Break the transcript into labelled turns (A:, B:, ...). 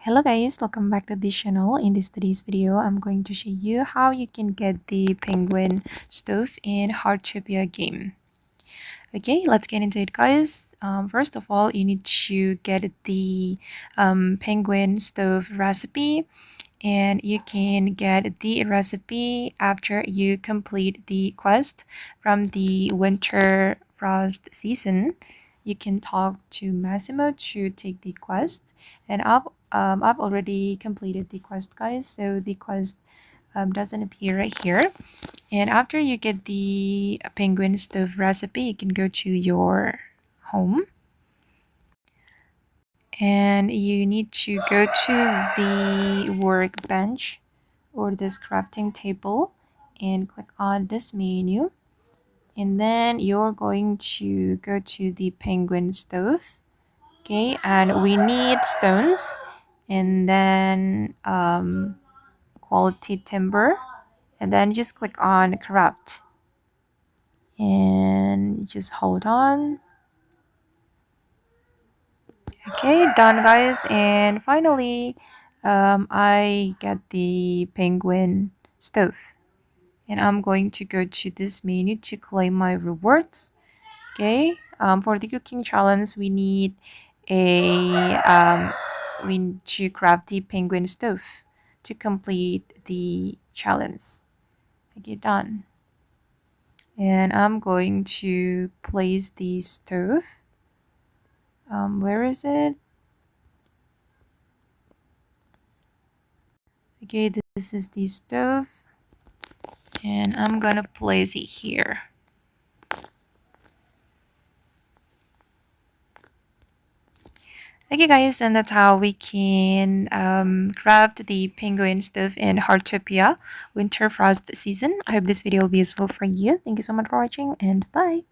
A: Hello guys, welcome back to this channel. In today's video, I'm going to show you how you can get the penguin stove in Heartopia game. Okay, let's get into it guys. First of all, you need to get the penguin stove recipe, and you can get the recipe after you complete the quest from the winter frost season. You can talk to Massimo to take the quest, and I've already completed the quest guys, so the quest doesn't appear right here. And after you get the penguin stove recipe, you can go to your home, and you need to go to the workbench or this crafting table and click on this menu, and then you're going to go to the penguin stove. Okay, and we need stones, and then quality timber, and then just click on craft and just hold on. Okay, done guys. And finally I get the penguin stove, and I'm going to go to this menu to claim my rewards. Okay, for the cooking challenge we need we need to craft the penguin stove to complete the challenge. Okay, done. And I'm going to place the stove. Where is it? Okay, this is the stove, and I'm gonna place it here. Okay guys, and that's how we can craft the penguin stove in Heartopia winter frost season. I hope this video will be useful for you. Thank you so much for watching, and bye.